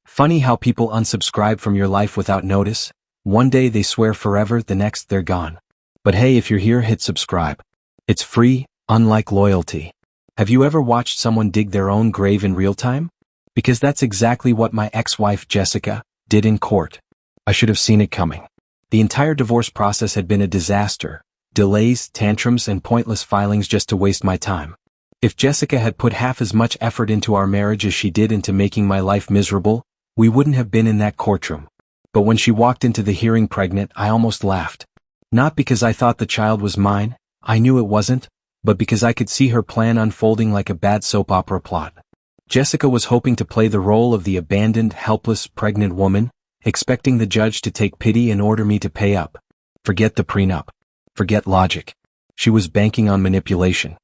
Funny how people unsubscribe from your life without notice. One day they swear forever, the next they're gone. But hey, if you're here, hit subscribe. It's free, unlike loyalty. Have you ever watched someone dig their own grave in real time? Because that's exactly what my ex-wife Jessica did in court. I should have seen it coming. The entire divorce process had been a disaster. Delays, tantrums, and pointless filings just to waste my time. If Jessica had put half as much effort into our marriage as she did into making my life miserable, we wouldn't have been in that courtroom. But when she walked into the hearing pregnant, I almost laughed. Not because I thought the child was mine, I knew it wasn't, but because I could see her plan unfolding like a bad soap opera plot. Jessica was hoping to play the role of the abandoned, helpless, pregnant woman, expecting the judge to take pity and order me to pay up. Forget the prenup. Forget logic. She was banking on manipulation.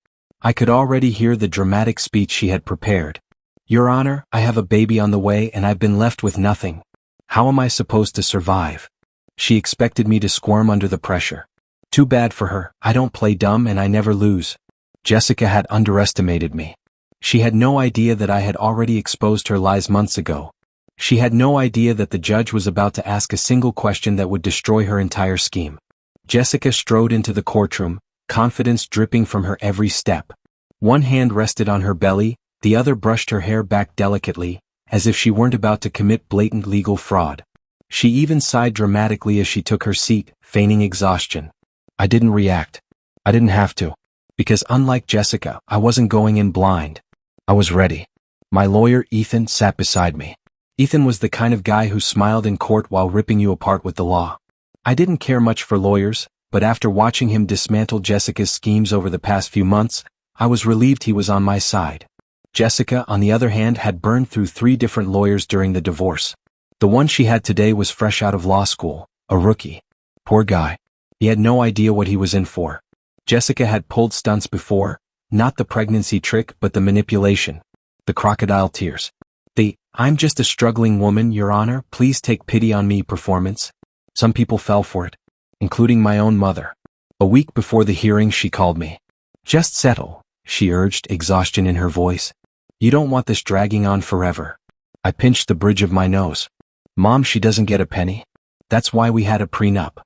I could already hear the dramatic speech she had prepared. Your Honor, I have a baby on the way and I've been left with nothing. How am I supposed to survive? She expected me to squirm under the pressure. Too bad for her, I don't play dumb and I never lose. Jessica had underestimated me. She had no idea that I had already exposed her lies months ago. She had no idea that the judge was about to ask a single question that would destroy her entire scheme. Jessica strode into the courtroom, confidence dripping from her every step. One hand rested on her belly, the other brushed her hair back delicately, as if she weren't about to commit blatant legal fraud. She even sighed dramatically as she took her seat, feigning exhaustion. I didn't react. I didn't have to. Because unlike Jessica, I wasn't going in blind. I was ready. My lawyer, Ethan, sat beside me. Ethan was the kind of guy who smiled in court while ripping you apart with the law. I didn't care much for lawyers, but after watching him dismantle Jessica's schemes over the past few months, I was relieved he was on my side. Jessica, on the other hand, had burned through 3 different lawyers during the divorce. The one she had today was fresh out of law school, a rookie. Poor guy. He had no idea what he was in for. Jessica had pulled stunts before, not the pregnancy trick but the manipulation. The crocodile tears. The, I'm just a struggling woman, Your Honor, please take pity on me performance. Some people fell for it, including my own mother. A week before the hearing she called me. Just settle, she urged, exhaustion in her voice. You don't want this dragging on forever. I pinched the bridge of my nose. Mom, she doesn't get a penny. That's why we had a prenup.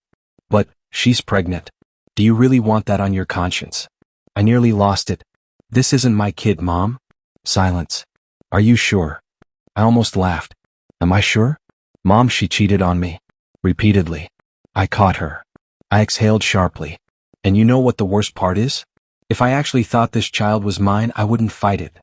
But, she's pregnant. Do you really want that on your conscience? I nearly lost it. This isn't my kid, Mom. Silence. Are you sure? I almost laughed. Am I sure? Mom, she cheated on me. Repeatedly. I caught her. I exhaled sharply. And you know what the worst part is? If I actually thought this child was mine, I wouldn't fight it.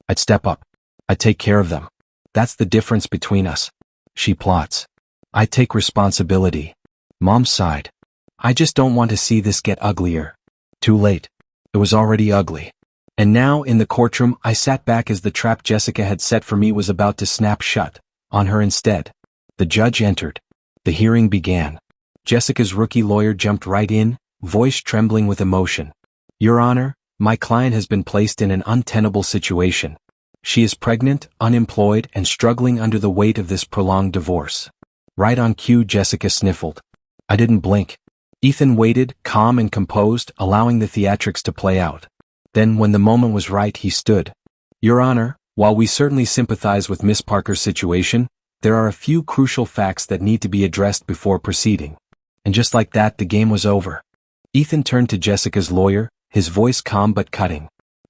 I'd step up. I'd take care of them. That's the difference between us. She plots. I take responsibility. Mom sighed. I just don't want to see this get uglier. Too late. It was already ugly. And now, in the courtroom, I sat back as the trap Jessica had set for me was about to snap shut, on her instead. The judge entered. The hearing began. Jessica's rookie lawyer jumped right in, voice trembling with emotion. Your Honor, my client has been placed in an untenable situation. She is pregnant, unemployed, and struggling under the weight of this prolonged divorce. Right on cue, Jessica sniffled. I didn't blink. Ethan waited, calm and composed, allowing the theatrics to play out. Then, when the moment was right, he stood. Your Honor, while we certainly sympathize with Miss Parker's situation, there are a few crucial facts that need to be addressed before proceeding. And just like that, the game was over. Ethan turned to Jessica's lawyer, his voice calm but cutting.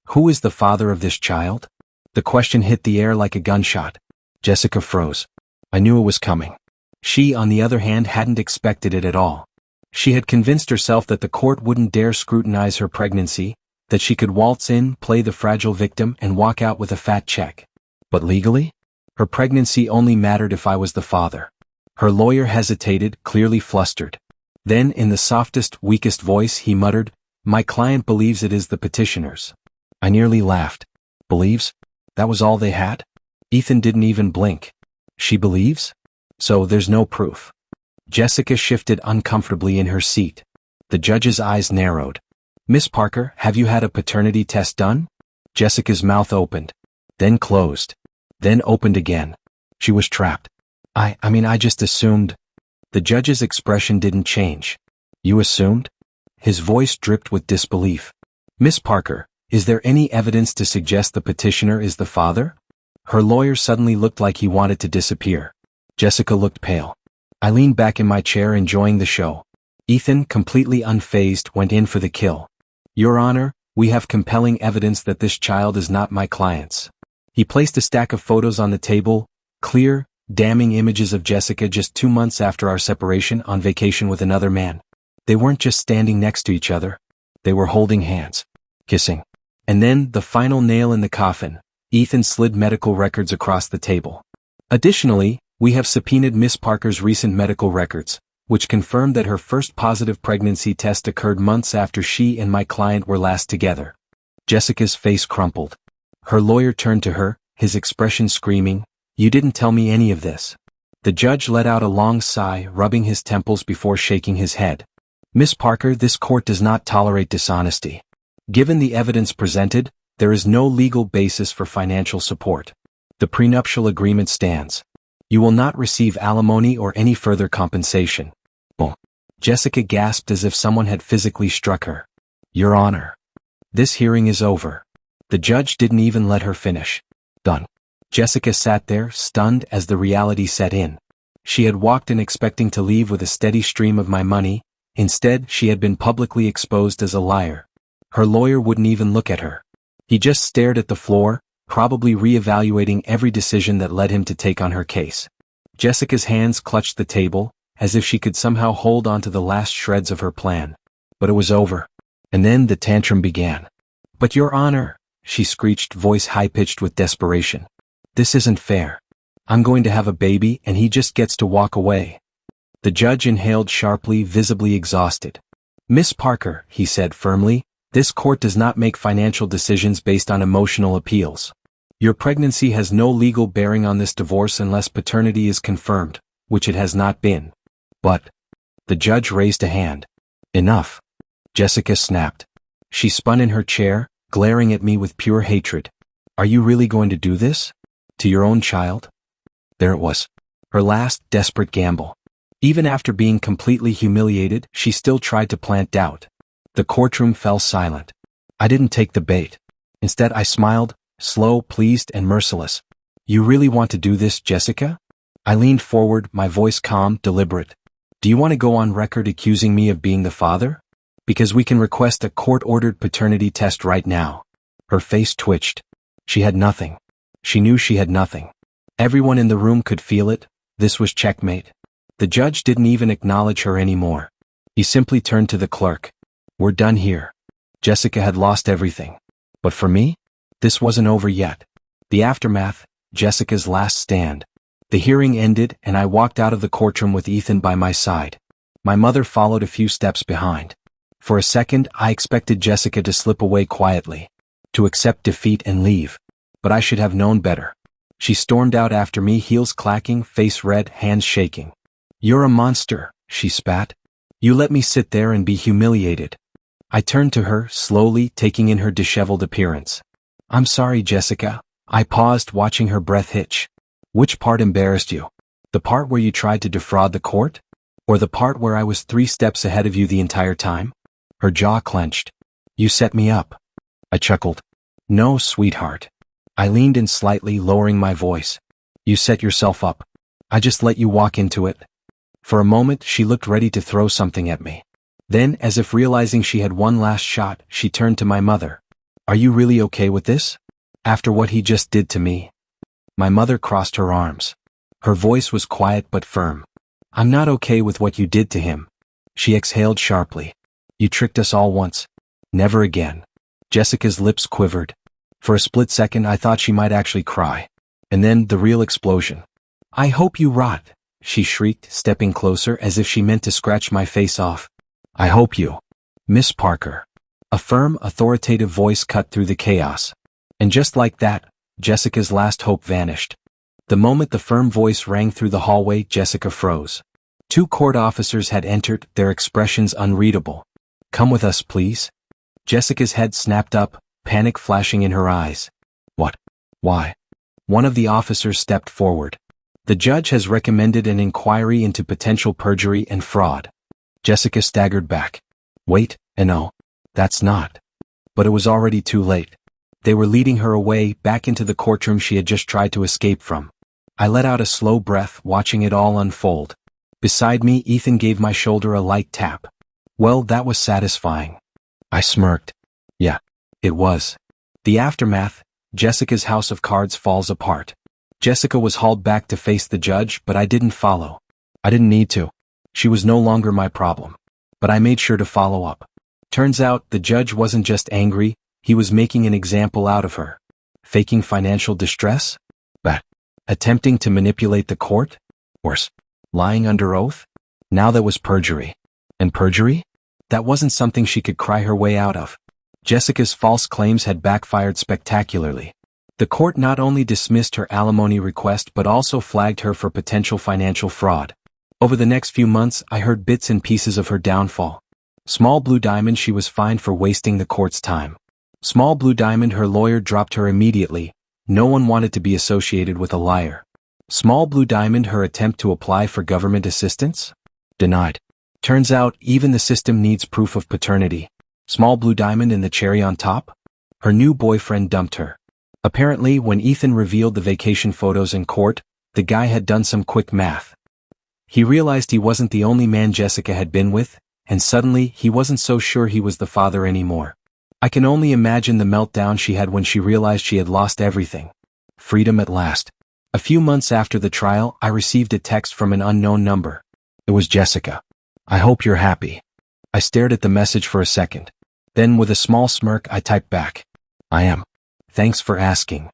Who is the father of this child? The question hit the air like a gunshot. Jessica froze. I knew it was coming. She, on the other hand, hadn't expected it at all. She had convinced herself that the court wouldn't dare scrutinize her pregnancy, that she could waltz in, play the fragile victim, and walk out with a fat check. But legally? Her pregnancy only mattered if I was the father. Her lawyer hesitated, clearly flustered. Then, in the softest, weakest voice, he muttered, My client believes it is the petitioner's. I nearly laughed. Believes? That was all they had? Ethan didn't even blink. She believes? So there's no proof. Jessica shifted uncomfortably in her seat. The judge's eyes narrowed. Miss Parker, have you had a paternity test done? Jessica's mouth opened. Then closed. Then opened again. She was trapped. I just assumed. The judge's expression didn't change. You assumed? His voice dripped with disbelief. Miss Parker, is there any evidence to suggest the petitioner is the father? Her lawyer suddenly looked like he wanted to disappear. Jessica looked pale. I leaned back in my chair enjoying the show. Ethan, completely unfazed, went in for the kill. Your Honor, we have compelling evidence that this child is not my client's. He placed a stack of photos on the table, clear, damning images of Jessica just 2 months after our separation on vacation with another man. They weren't just standing next to each other. They were holding hands, kissing. And then, the final nail in the coffin, Ethan slid medical records across the table. Additionally, we have subpoenaed Miss Parker's recent medical records, which confirmed that her first positive pregnancy test occurred months after she and my client were last together. Jessica's face crumpled. Her lawyer turned to her, his expression screaming, "You didn't tell me any of this." The judge let out a long sigh, rubbing his temples before shaking his head. Miss Parker, this court does not tolerate dishonesty. Given the evidence presented, there is no legal basis for financial support. The prenuptial agreement stands. You will not receive alimony or any further compensation. Oh. Jessica gasped as if someone had physically struck her. Your Honor. This hearing is over. The judge didn't even let her finish. Done. Jessica sat there, stunned as the reality set in. She had walked in expecting to leave with a steady stream of my money. Instead, she had been publicly exposed as a liar. Her lawyer wouldn't even look at her. He just stared at the floor, probably re-evaluating every decision that led him to take on her case. Jessica's hands clutched the table, as if she could somehow hold on to the last shreds of her plan. But it was over. And then the tantrum began. But Your Honor, she screeched, voice high-pitched with desperation. This isn't fair. I'm going to have a baby and he just gets to walk away. The judge inhaled sharply, visibly exhausted. Miss Parker, he said firmly, this court does not make financial decisions based on emotional appeals. Your pregnancy has no legal bearing on this divorce unless paternity is confirmed, which it has not been. But, the judge raised a hand. Enough. Jessica snapped. She spun in her chair, glaring at me with pure hatred. Are you really going to do this? To your own child? There it was. Her last desperate gamble. Even after being completely humiliated, she still tried to plant doubt. The courtroom fell silent. I didn't take the bait. Instead, I smiled, slow, pleased, and merciless. You really want to do this, Jessica? I leaned forward, my voice calm, deliberate. Do you want to go on record accusing me of being the father? Because we can request a court-ordered paternity test right now. Her face twitched. She had nothing. She knew she had nothing. Everyone in the room could feel it. This was checkmate. The judge didn't even acknowledge her anymore. He simply turned to the clerk. We're done here. Jessica had lost everything. But for me? This wasn't over yet. The aftermath, Jessica's last stand. The hearing ended and I walked out of the courtroom with Ethan by my side. My mother followed a few steps behind. For a second, I expected Jessica to slip away quietly, to accept defeat and leave. But I should have known better. She stormed out after me, heels clacking, face red, hands shaking. You're a monster, she spat. You let me sit there and be humiliated. I turned to her, slowly, taking in her disheveled appearance. I'm sorry, Jessica. I paused, watching her breath hitch. Which part embarrassed you? The part where you tried to defraud the court? Or the part where I was 3 steps ahead of you the entire time? Her jaw clenched. You set me up. I chuckled. No, sweetheart. I leaned in slightly, lowering my voice. You set yourself up. I just let you walk into it. For a moment, she looked ready to throw something at me. Then, as if realizing she had one last shot, she turned to my mother. Are you really okay with this? After what he just did to me? My mother crossed her arms. Her voice was quiet but firm. I'm not okay with what you did to him. She exhaled sharply. You tricked us all once. Never again. Jessica's lips quivered. For a split second I thought she might actually cry. And then the real explosion. I hope you rot, she shrieked, stepping closer as if she meant to scratch my face off. I hope you. Miss Parker. A firm, authoritative voice cut through the chaos. And just like that, Jessica's last hope vanished. The moment the firm voice rang through the hallway, Jessica froze. 2 court officers had entered, their expressions unreadable. Come with us, please. Jessica's head snapped up, panic flashing in her eyes. What? Why? One of the officers stepped forward. The judge has recommended an inquiry into potential perjury and fraud. Jessica staggered back. Wait, no. That's not. But it was already too late. They were leading her away, back into the courtroom she had just tried to escape from. I let out a slow breath, watching it all unfold. Beside me, Ethan gave my shoulder a light tap. Well, that was satisfying. I smirked. Yeah, it was. The aftermath: Jessica's house of cards falls apart. Jessica was hauled back to face the judge, but I didn't follow. I didn't need to. She was no longer my problem. But I made sure to follow up. Turns out, the judge wasn't just angry, he was making an example out of her. Faking financial distress? But attempting to manipulate the court? Worse, lying under oath? Now that was perjury. And perjury? That wasn't something she could cry her way out of. Jessica's false claims had backfired spectacularly. The court not only dismissed her alimony request but also flagged her for potential financial fraud. Over the next few months, I heard bits and pieces of her downfall. Small Blue Diamond, she was fined for wasting the court's time. Small Blue Diamond, her lawyer dropped her immediately. No one wanted to be associated with a liar. Small Blue Diamond, her attempt to apply for government assistance? Denied. Turns out, even the system needs proof of paternity. Small Blue Diamond, and the cherry on top? Her new boyfriend dumped her. Apparently, when Ethan revealed the vacation photos in court, the guy had done some quick math. He realized he wasn't the only man Jessica had been with, and suddenly, he wasn't so sure he was the father anymore. I can only imagine the meltdown she had when she realized she had lost everything. Freedom at last. A few months after the trial, I received a text from an unknown number. It was Jessica. I hope you're happy. I stared at the message for a second. Then, with a small smirk, I typed back. I am. Thanks for asking.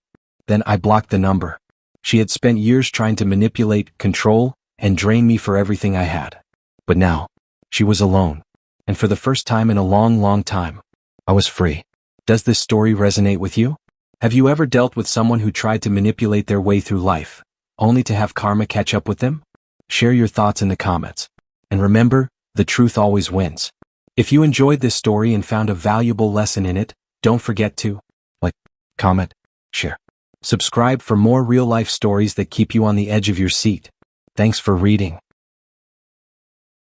Then I blocked the number. She had spent years trying to manipulate, control, and drain me for everything I had. But now, she was alone. And for the first time in a long, long time, I was free. Does this story resonate with you? Have you ever dealt with someone who tried to manipulate their way through life, only to have karma catch up with them? Share your thoughts in the comments. And remember, the truth always wins. If you enjoyed this story and found a valuable lesson in it, don't forget to like, comment, share. Subscribe for more real-life stories that keep you on the edge of your seat. Thanks for reading.